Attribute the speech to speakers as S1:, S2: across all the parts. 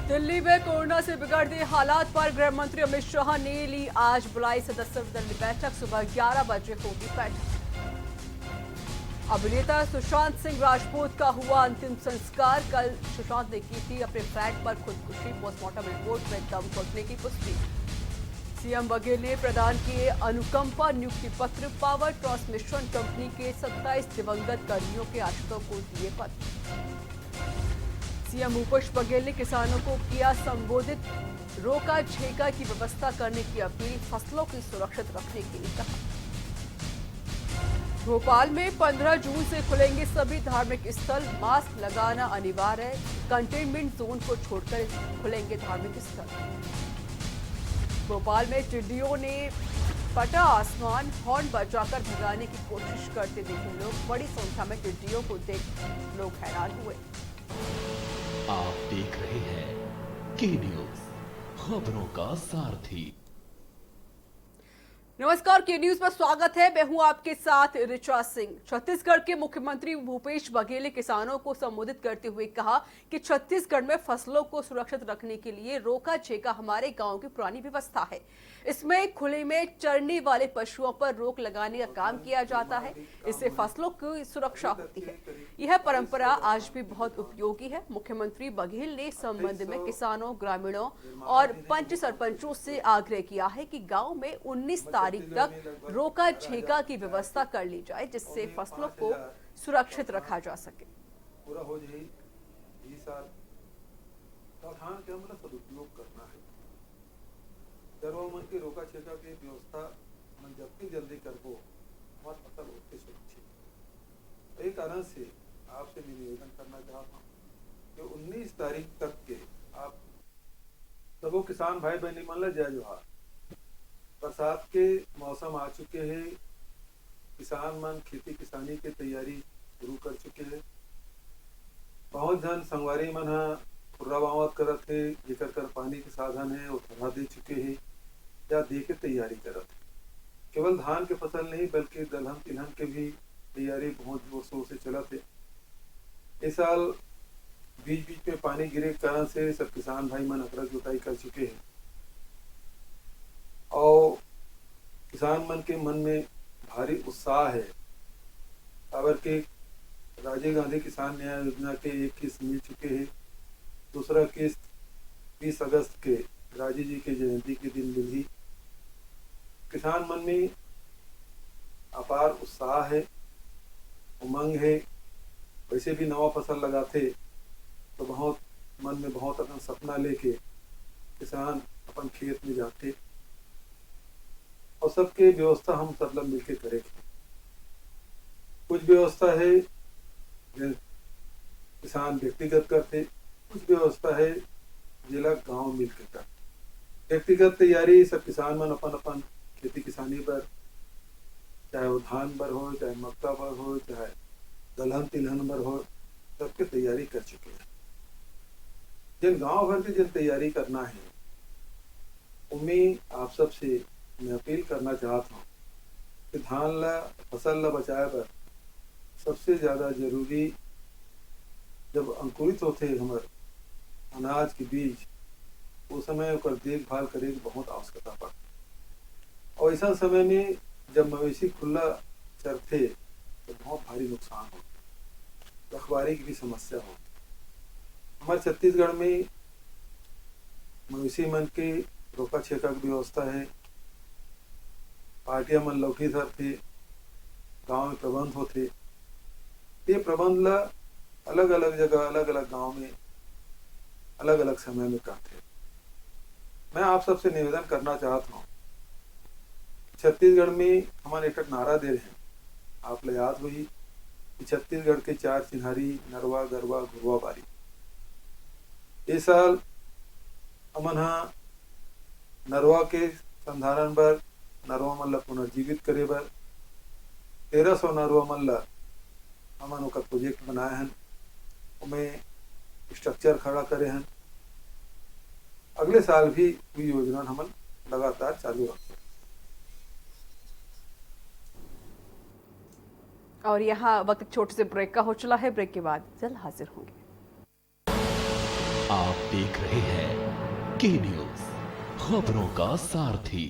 S1: दिल्ली में कोरोना से बिगड़ते हालात पर गृह मंत्री अमित शाह ने ली आज बुलाई सदस्यों दल बैठक। सुबह 11 बजे होगी बैठक। अभिनेता सुशांत सिंह राजपूत का हुआ अंतिम संस्कार। कल सुशांत ने की थी अपने फ्लैट पर खुदकुशी। पोस्टमार्टम रिपोर्ट में दम घुटने की पुष्टि। सीएम बघेल ने प्रदान किए अनुकंपा नियुक्ति पत्र। पावर ट्रांसमिशन कंपनी के 27 दिवंगत कर्मियों के आश्रितों को दिए पत्र। सीएम भूपेश बघेल ने किसानों को किया संबोधित। रोका छेका की व्यवस्था करने की अपील। फसलों की सुरक्षित रखने के लिए कहा। भोपाल में 15 जून से खुलेंगे सभी धार्मिक स्थल। मास्क लगाना अनिवार्य है। कंटेनमेंट जोन को छोड़कर खुलेंगे धार्मिक स्थल। भोपाल में टिड्डियों ने फटा आसमान। हॉर्न बजाकर भगाने की कोशिश करते देखे लोग। बड़ी संख्या में टिड्डियों को देख लोग हैरान हुए।
S2: आप देख रहे हैं के न्यूज, खबरों का सारथी।
S1: नमस्कार, के न्यूज पर स्वागत है। मैं हूं आपके साथ ऋचा सिंह। छत्तीसगढ़ के मुख्यमंत्री भूपेश बघेल ने किसानों को संबोधित करते हुए कहा कि छत्तीसगढ़ में फसलों को सुरक्षित रखने के लिए रोका छेका हमारे गांव की पुरानी व्यवस्था है। इसमें खुले में चरने वाले पशुओं पर रोक लगाने का काम किया जाता है। इससे फसलों की सुरक्षा होती है। यह परंपरा आज भी बहुत उपयोगी है। मुख्यमंत्री बघेल ने इस संबंध में किसानों, ग्रामीणों और पंच सरपंचों से आग्रह किया है कि गांव में 19 तारीख तक रोका छेका की व्यवस्था कर ली जाए, जिससे फसलों को सुरक्षित रखा जा सके।
S3: पूरा हो जाए इस साल धान के हमला सदुपयोग करना है। मन के रोका छेका की व्यवस्था मन जबकि जल्दी करबो हमार फसल होते सुरक्षित। यही कारण से आपसे निवेदन करना चाहता हूँ कि 19 तारीख तक के आप सबो किसान भाई बहनी मन ला जय जोहार। बरसात के मौसम आ चुके हैं। किसान मन खेती किसानी की तैयारी शुरू कर चुके हैं। बहुत जन संगवारी मन खुर्रा बावत करत है, जेकर कर पानी के साधन है वो ठहरा दे चुके हैं या दे के तैयारी करत है। केवल धान के फसल नहीं बल्कि दलहन तिलहन के भी तैयारी बहुत जोर शोर से चलत है। इस साल बीच बीच में पानी गिरे के कारण से सब किसान भाई मन अकड़ा जुताई कर चुके हैं और किसान मन के मन में भारी उत्साह है। अगर के राजीव गांधी किसान न्याय योजना के एक किस्त मिल चुके हैं। दूसरा किस्त 20 अगस्त के राजीव जी के जयंती के दिन मिली। किसान मन में अपार उत्साह है, उमंग है। वैसे भी नवा फसल लगाते तो बहुत मन में बहुत अपन सपना लेके किसान अपन खेत में जाते और सबके व्यवस्था हम सब लोग मिलकर करेंगे। कुछ व्यवस्था है किसान व्यक्तिगत करते, कुछ व्यवस्था है जिला गांव मिलकर करते। व्यक्तिगत तैयारी सब किसान मन अपन अपन खेती किसानी पर, चाहे वो धान पर हो, चाहे मक्का पर हो, चाहे दलहन तिलहन पर हो, सबके तैयारी कर चुके हैं। जिन गांव भर की जिन तैयारी करना है उम्मीद आप सबसे मैं अपील करना चाहता हूँ कि धान ला फसल ला बचाए पर सबसे ज्यादा जरूरी जब अंकुरित होते हमारे अनाज के बीज उस समय उसका देखभाल करे की बहुत आवश्यकता पड़ती। और ऐसा समय में जब मवेशी खुला चरते तो बहुत भारी नुकसान होता, रखवारी की भी समस्या होती। हमारे छत्तीसगढ़ में मवेशी मन के रोका छेका की व्यवस्था है। पार्टियां मन लौठी धरते, गांव में प्रबंध होते। ये प्रबंध ला अलग अलग जगह अलग अलग गांव में अलग अलग समय में करते। मैं आप सबसे निवेदन करना चाहता हूँ, छत्तीसगढ़ में हमारे एक नारा दे रहे हैं, आप ले याद हुई कि छत्तीसगढ़ के 4 चिन्हारी नरवा गरवा घुरवा बारी। इस साल अमन नरवा के संधारण पर नरवा मन ला पुनर्जीवित करे बर 1300 नरवा मन ला हमन ओकर प्रोजेक्ट बनाए हैं, उमें स्ट्रक्चर खड़ा करे हैं। अगले साल भी योजना हमन लगातार चालू रखें।
S1: और यहाँ वक्त छोटे से ब्रेक का हो चला है। ब्रेक के बाद जल्द हाजिर होंगे।
S2: आप देख रहे हैं के न्यूज, खबरों का सारथी।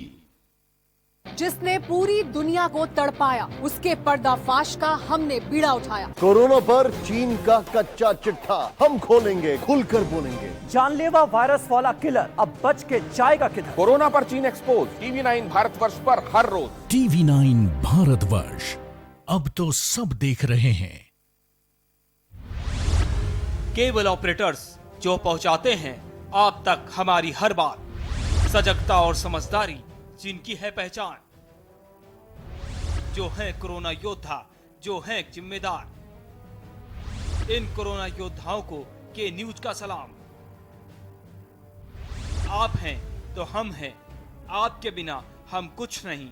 S4: जिसने पूरी दुनिया को तड़पाया, उसके पर्दाफाश का हमने बीड़ा उठाया।
S5: कोरोना पर चीन का कच्चा चिट्ठा हम खोलेंगे, खुलकर बोलेंगे।
S6: जानलेवा वायरस वाला किलर अब बच के जाएगा किधर?
S7: कोरोना पर चीन एक्सपोज, टीवी 9 भारतवर्ष पर हर रोज।
S8: टीवी 9 भारतवर्ष, अब तो सब देख रहे हैं।
S9: केबल ऑपरेटर्स जो पहुंचाते हैं आप तक हमारी हर बात, सजगता और समझदारी जिनकी है पहचान, जो है कोरोना योद्धा, जो है जिम्मेदार। इन कोरोना योद्धाओं को के न्यूज का सलाम। आप हैं तो हम हैं, आपके बिना हम कुछ नहीं।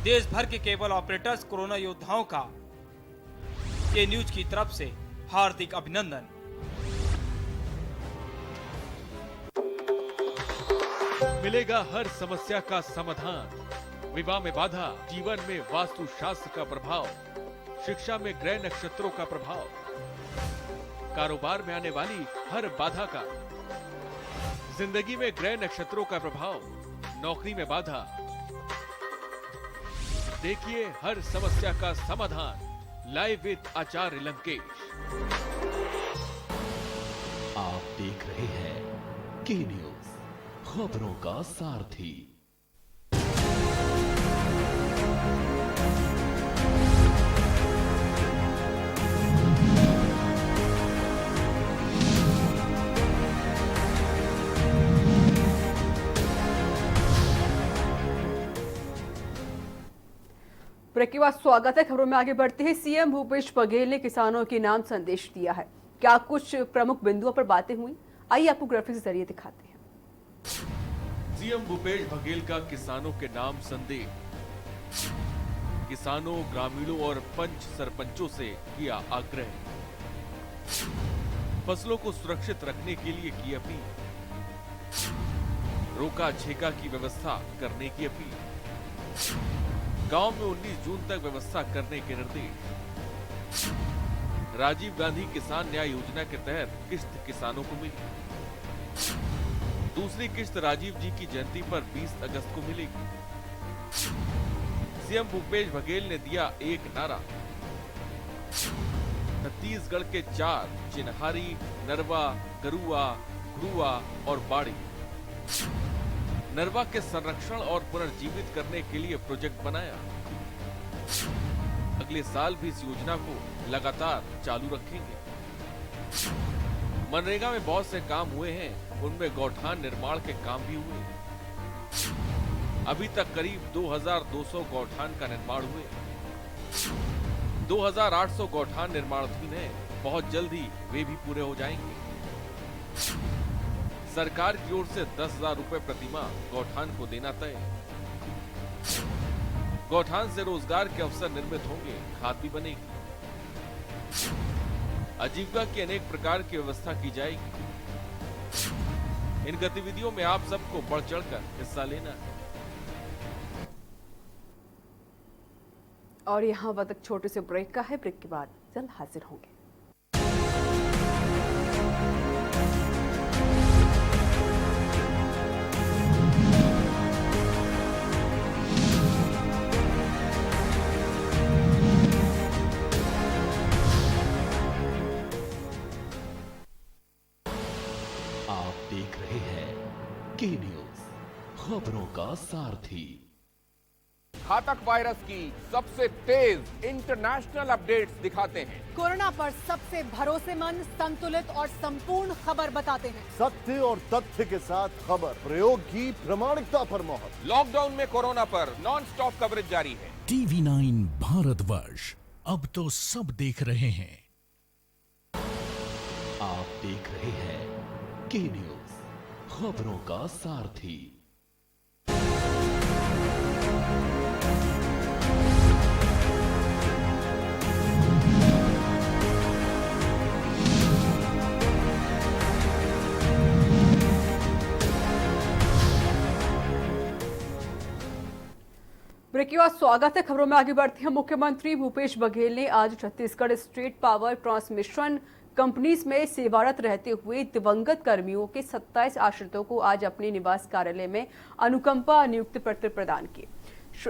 S9: देश भर के केबल ऑपरेटर्स कोरोना योद्धाओं का के न्यूज की तरफ से हार्दिक अभिनंदन।
S10: मिलेगा हर समस्या का समाधान। विवाह में बाधा, जीवन में वास्तु शास्त्र का प्रभाव, शिक्षा में ग्रह नक्षत्रों का प्रभाव, कारोबार में आने वाली हर बाधा का, जिंदगी में ग्रह नक्षत्रों का प्रभाव, नौकरी में बाधा। देखिए हर समस्या का समाधान लाइव विद आचार्य लंकेश।
S2: आप देख रहे हैं के न्यूज, खबरों का सारथी।
S1: ब्रेक के बाद स्वागत है। खबरों में आगे बढ़ते हैं। सीएम भूपेश बघेल ने किसानों के नाम संदेश दिया है। क्या कुछ प्रमुख बिंदुओं पर बातें हुई, आइए आपको ग्राफिक्स के जरिए दिखाते हैं।
S10: सीएम भूपेश बघेल का किसानों के नाम संदेश। किसानों, ग्रामीणों और पंच सरपंचों से किया आग्रह। फसलों को सुरक्षित रखने के लिए की अपील। रोका छेका की व्यवस्था करने की अपील। गांव में 19 जून तक व्यवस्था करने के निर्देश। राजीव गांधी किसान न्याय योजना के तहत किश्त किसानों को मिली। दूसरी किश्त राजीव जी की जयंती पर 20 अगस्त को मिलेगी। सीएम भूपेश बघेल ने दिया एक नारा। छत्तीसगढ़ के 4 चिन्हारी, नरवा, गरुआ, घुरुआ और बाड़ी। नरवा के संरक्षण और पुनर्जीवित करने के लिए प्रोजेक्ट बनाया। अगले साल भी इस योजना को लगातार चालू रखेंगे। मनरेगा में बहुत से काम हुए हैं, उनमें गौठान निर्माण के काम भी हुए। अभी तक करीब 2200 गौठान का निर्माण हुए। 2800 गौठान निर्माणाधीन है, बहुत जल्द ही वे भी पूरे हो जाएंगे। सरकार की ओर से 10,000 रुपए प्रतिमाह गौठान को देना तय। गौठान से रोजगार के अवसर निर्मित होंगे, खाद भी बनेगी। आजीविका की अनेक प्रकार की व्यवस्था की जाएगी। इन गतिविधियों में आप सबको बढ़ चढ़कर हिस्सा लेना है।
S1: और यहाँ वक्त एक छोटे से ब्रेक का है। ब्रेक के बाद जल्द हाजिर होंगे।
S2: आप देख रहे हैं के न्यूज, खबरों का सारथी।
S7: घातक वायरस की सबसे तेज इंटरनेशनल अपडेट्स दिखाते हैं।
S4: कोरोना पर सबसे भरोसेमंद, संतुलित और संपूर्ण खबर बताते हैं।
S5: सत्य और तथ्य के साथ खबर, प्रयोग की प्रामाणिकता पर मोहर।
S7: लॉकडाउन में कोरोना पर नॉन स्टॉप कवरेज जारी है।
S8: टीवी 9 भारतवर्ष, अब तो सब देख रहे हैं।
S2: आप देख रहे हैं के न्यूज, खबरों का सारथी।
S1: ब्रेक के बाद स्वागत है। खबरों में आगे बढ़ते हैं। मुख्यमंत्री भूपेश बघेल ने आज Chhattisgarh state power transmission companies में सेवारत रहते हुए दिवंगत कर्मियों के 27 आश्रितों को आज अपने निवास कार्यालय में अनुकंपा नियुक्ति पत्र प्रदान किए।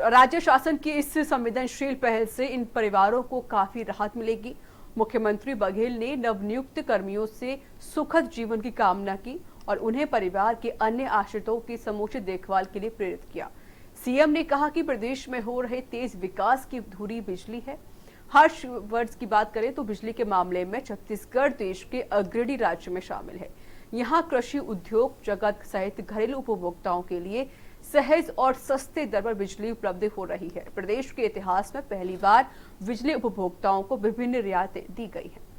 S1: राज्य शासन की इस संवेदनशील पहल से इन परिवारों को काफी राहत मिलेगी। मुख्यमंत्री बघेल ने नवनियुक्त कर्मियों से सुखद जीवन की कामना की और उन्हें परिवार के अन्य आश्रितों की समुचित देखभाल के लिए प्रेरित किया। सीएम ने कहा कि प्रदेश में हो रहे तेज विकास की धुरी बिजली है। हर्ष वर्ष की बात करें तो बिजली के मामले में छत्तीसगढ़ देश के अग्रणी राज्य में शामिल है। यहाँ कृषि उद्योग जगत सहित घरेलू उपभोक्ताओं के लिए सहज और सस्ते दर पर बिजली उपलब्ध हो रही है। प्रदेश के इतिहास में पहली बार बिजली उपभोक्ताओं को विभिन्न रियायतें दी गई हैं।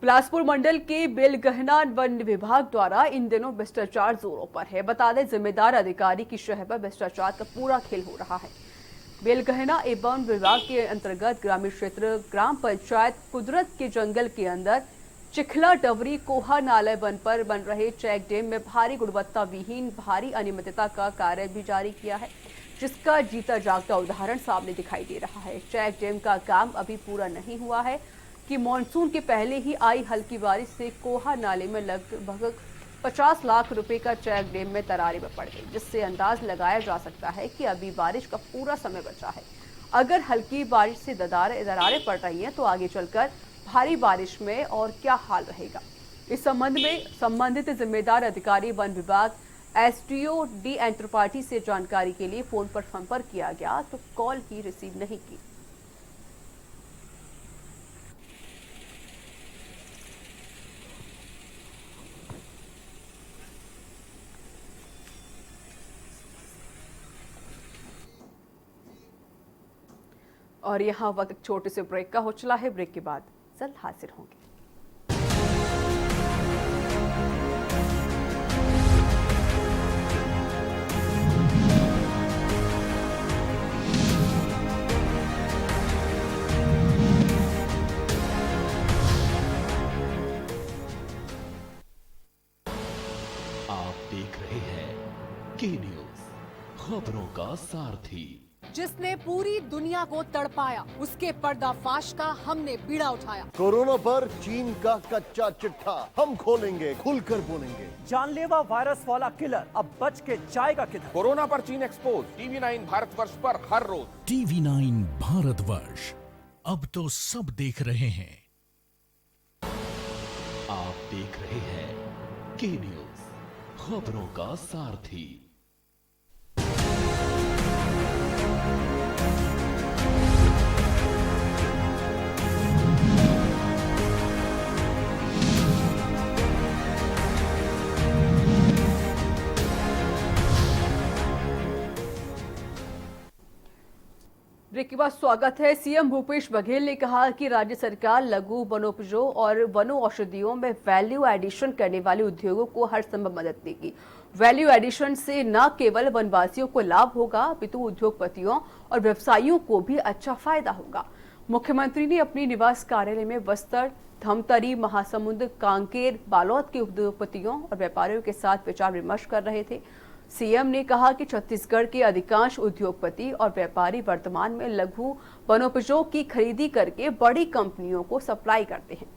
S1: बिलासपुर मंडल के बेलगहना वन विभाग द्वारा इन दिनों भ्रष्टाचार जोरों पर है। बता दें, जिम्मेदार अधिकारी की शहर पर भ्रष्टाचार का पूरा खेल हो रहा है। बेलगहना एवं विभाग के अंतर्गत ग्रामीण क्षेत्र ग्राम पंचायत कुदरत के जंगल के अंदर चिखला डवरी कोहा नाले वन पर बन रहे चेक डैम में भारी गुणवत्ता विहीन भारी अनियमितता का कार्य भी जारी किया है, जिसका जीता जागता उदाहरण सामने दिखाई दे रहा है। चेक डैम का काम अभी पूरा नहीं हुआ है कि मानसून के पहले ही आई हल्की बारिश से कोहा नाले में लगभग 50 लाख रुपए का चेक डैम में दरारें पड़ गई, जिससे अंदाज लगाया जा सकता है कि अभी बारिश का पूरा समय बचा है। अगर हल्की बारिश से दरारें पड़ रही हैं तो आगे चलकर भारी बारिश में और क्या हाल रहेगा। इस संबंध में संबंधित जिम्मेदार अधिकारी वन विभाग एसडीओ डी एंटरपार्टी से जानकारी के लिए फोन पर संपर्क किया गया तो कॉल ही रिसीव नहीं की। और यहाँ वक्त एक छोटे से ब्रेक का हो चला है। ब्रेक के बाद जल्द हाजिर होंगे।
S2: आप देख रहे हैं के न्यूज, खबरों का सारथी।
S4: जिसने पूरी दुनिया को तड़पाया, उसके पर्दाफाश का हमने बीड़ा उठाया।
S5: कोरोना पर चीन का कच्चा चिट्ठा हम खोलेंगे, खुलकर बोलेंगे।
S6: जानलेवा वायरस वाला किलर अब बच के जाएगा किधर?
S7: कोरोना पर चीन एक्सपोज, TV9 भारतवर्ष पर हर रोज।
S8: TV9 भारतवर्ष, अब तो सब देख रहे हैं।
S2: आप देख रहे हैं के न्यूज, खबरों का सारथी।
S1: ब्रेक के बाद स्वागत है। सीएम भूपेश बघेल ने कहा कि राज्य सरकार लघु वनोपजों और वनो औषधियों में वैल्यू एडिशन करने वाले उद्योगों को हर संभव मदद देगी। वैल्यू एडिशन से न केवल वनवासियों को लाभ होगा अपितु उद्योगपतियों और व्यवसायियों को भी अच्छा फायदा होगा। मुख्यमंत्री ने अपने निवास कार्यालय में बस्तर, धमतरी, महासमुंद, कांकेर, बालोद के उद्योगपतियों और व्यापारियों के साथ विचार विमर्श कर रहे थे। सीएम ने कहा कि छत्तीसगढ़ के अधिकांश उद्योगपति और व्यापारी वर्तमान में लघु वनोपजों की खरीदी करके बड़ी कंपनियों को सप्लाई करते हैं।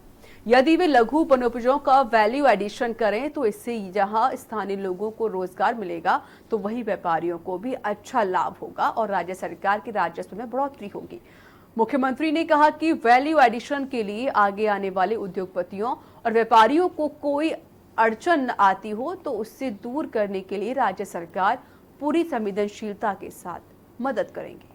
S1: यदि वे लघु वनोपजों का वैल्यू एडिशन करें तो इससे जहां स्थानीय लोगों को रोजगार मिलेगा तो वहीं व्यापारियों को भी अच्छा लाभ होगा और राज्य सरकार के राजस्व में बढ़ोतरी होगी। मुख्यमंत्री ने कहा कि वैल्यू एडिशन के लिए आगे आने वाले उद्योगपतियों और व्यापारियों को कोई अड़चन आती हो तो उससे दूर करने के लिए राज्य सरकार पूरी संवेदनशीलता के साथ मदद करेंगे।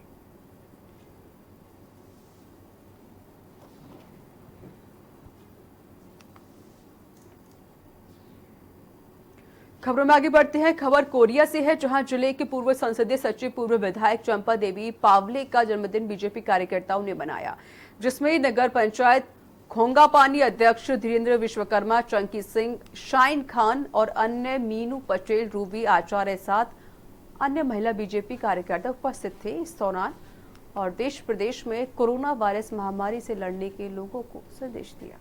S1: खबरों में आगे बढ़ते हैं। खबर कोरिया से है, जहां जिले के पूर्व संसदीय सचिव पूर्व विधायक चंपा देवी पावले का जन्मदिन बीजेपी कार्यकर्ताओं ने मनाया, जिसमें नगर पंचायत खोंगापानी अध्यक्ष धीरेन्द्र विश्वकर्मा, चंकी सिंह, शाइन खान और अन्य मीनू पटेल, रूबी आचार्य साथ अन्य महिला बीजेपी कार्यकर्ता उपस्थित थे इस दौरान और देश प्रदेश में कोरोना वायरस महामारी से लड़ने के लोगों को संदेश दिया।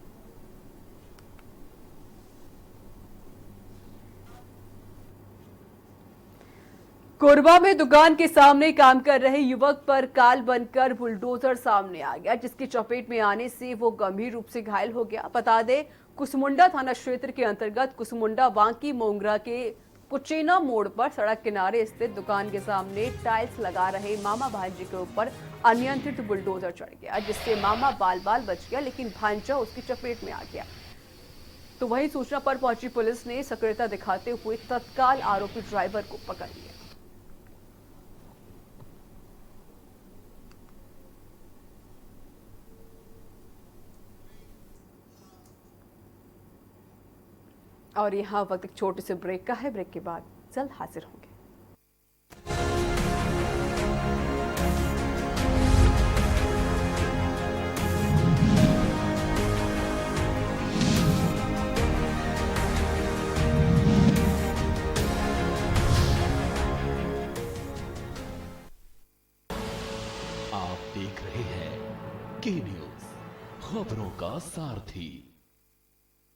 S1: कोरबा में दुकान के सामने काम कर रहे युवक पर काल बनकर बुलडोजर सामने आ गया, जिसकी चपेट में आने से वो गंभीर रूप से घायल हो गया। बता दें, कुसमुंडा थाना क्षेत्र के अंतर्गत कुसमुंडा बांकी मोंगरा के कुचेना मोड़ पर सड़क किनारे स्थित दुकान के सामने टाइल्स लगा रहे मामा भांजे के ऊपर अनियंत्रित बुलडोजर चढ़ गया, जिससे मामा बाल बाल बच गया, लेकिन भांजा उसकी चपेट में आ गया। तो वही सूचना पर पहुंची पुलिस ने सक्रियता दिखाते हुए तत्काल आरोपी ड्राइवर को पकड़ लिया। और यहाँ वक्त एक छोटे से ब्रेक का है। ब्रेक के बाद जल्द हाजिर होंगे।
S2: आप देख रहे हैं के न्यूज, खबरों का सारथी।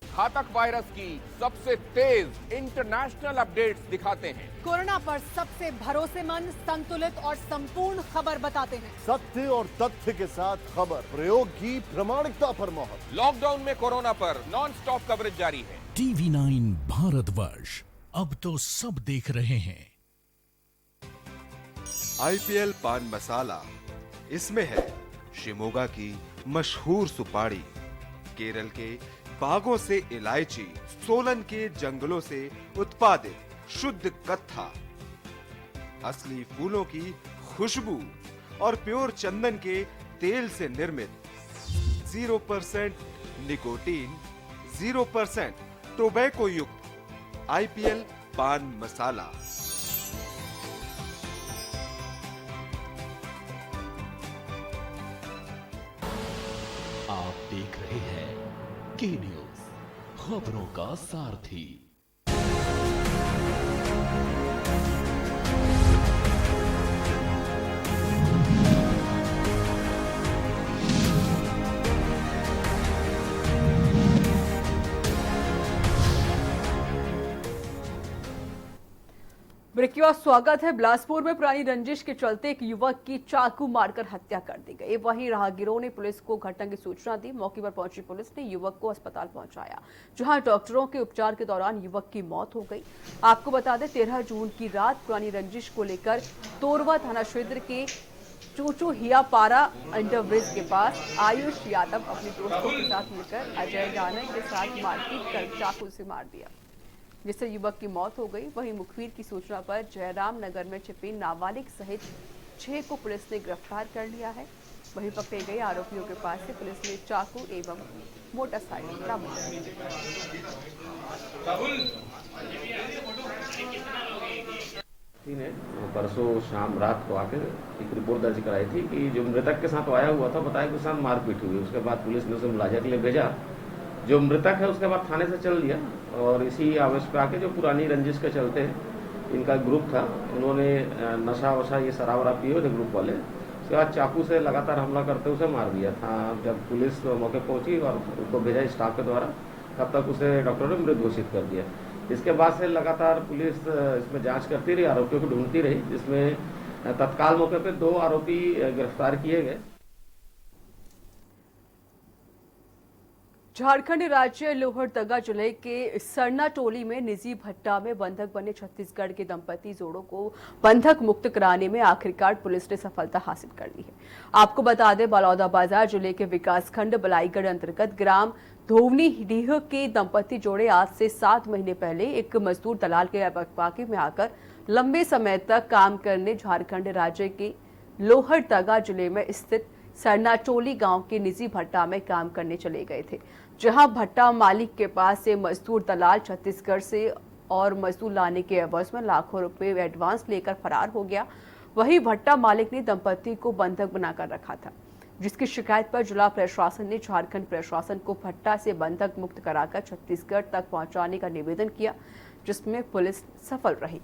S7: घातक वायरस की सबसे तेज इंटरनेशनल अपडेट्स दिखाते हैं।
S4: कोरोना पर सबसे भरोसेमंद, संतुलित और संपूर्ण खबर बताते हैं।
S5: सत्य और तथ्य के साथ खबर, प्रयोग की प्रामाणिकता पर मोहर।
S7: लॉकडाउन में कोरोना पर नॉन स्टॉप कवरेज जारी है।
S8: TV9 भारतवर्ष, अब तो सब देख रहे हैं।
S11: IPL पान मसाला, इसमें है शिमोगा की मशहूर सुपारी, केरल के बागों से इलायची, सोलन के जंगलों से उत्पादित शुद्ध कत्था, असली फूलों की खुशबू और प्योर चंदन के तेल से निर्मित 0% निकोटीन, 0% टोबैको युक्त IPL पान मसाला।
S2: आप देख रहे हैं के न्यूज, खबरों का सारथी।
S1: ब्रेक के बाद स्वागत है। बिलासपुर में पुरानी रंजिश के चलते एक युवक की चाकू मारकर हत्या कर दी गई। वहीं राहगीरों ने पुलिस को घटना की सूचना दी। मौके पर पहुंची पुलिस ने युवक को अस्पताल पहुंचाया, जहां डॉक्टरों के उपचार के दौरान युवक की मौत हो गई। आपको बता दें, 13 जून की रात पुरानी रंजिश को लेकर तोरवा थाना क्षेत्र के चूचू हियापारा अंडरब्रिज के पास आयुष यादव अपने दोस्तों के साथ मिलकर अजय दानव के साथ मारपीट कर चाकू से मार दिया, जिससे युवक की मौत हो गई। वहीं मुखबिर की सूचना पर जयराम नगर में छिपे नाबालिग सहित 6 को पुलिस ने गिरफ्तार कर लिया है। वहीं पकड़े गए आरोपियों के पास से पुलिस ने चाकू एवं मोटरसाइकिल बरामद कर ली।
S12: ने परसों शाम रात को आकर एक रिपोर्ट दर्ज कराई थी कि जो मृतक के साथ आया हुआ था, बताया कि उसके साथ मारपीट हुई। उसके बाद पुलिस ने उसे मुलाजा के लिए भेजा। जो मृतक है उसके बाद थाने से चल दिया और इसी आवेश पे आके जो पुरानी रंजिश के चलते इनका ग्रुप था, उन्होंने नशा वशा ये शराब वराब पिए थे ग्रुप वाले। उसके बाद चाकू से लगातार हमला करते उसे मार दिया था। जब पुलिस मौके पहुंची और उसको भेजा स्टाफ के द्वारा, तब तक उसे डॉक्टरों ने मृत घोषित कर दिया। इसके बाद से लगातार पुलिस इसमें जांच करती रही, आरोपियों को ढूंढती रही, जिसमें तत्काल मौके पर 2 आरोपी गिरफ्तार किए गए।
S1: झारखंड राज्य लोहरदगा जिले के सरना टोली में निजी भट्टा में बंधक बने छत्तीसगढ़ के दंपति जोड़ों को बंधक मुक्त कराने में आखिरकार पुलिस ने सफलता हासिल कर ली है। आपको बता दें, बलौदाबाजार जिले के विकासखंड बलाईगढ़ अंतर्गत ग्राम धोवनी डीह के दंपति जोड़े आज से 7 महीने पहले एक मजदूर दलाल के अबकबाकी में आकर लंबे समय तक काम करने झारखंड राज्य के लोहरदगा जिले में स्थित सरनाटोली गांव के निजी भट्टा में काम करने चले गए थे, जहां भट्टा मालिक के पास से मजदूर दलाल छत्तीसगढ़ से और मजदूर लाने के एवज में लाखों रुपए एडवांस लेकर फरार हो गया। वहीं भट्टा मालिक ने दंपति को बंधक बनाकर रखा था, जिसकी शिकायत पर जिला प्रशासन ने झारखंड प्रशासन को भट्टा से बंधक मुक्त कराकर छत्तीसगढ़ तक पहुंचाने का निवेदन किया, जिसमें पुलिस सफल रही।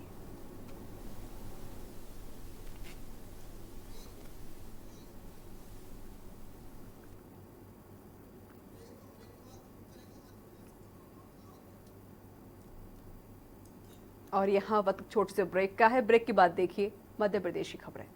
S1: और यहाँ वक्त छोटे से ब्रेक का है। ब्रेक के बाद देखिए मध्य प्रदेश की खबरें।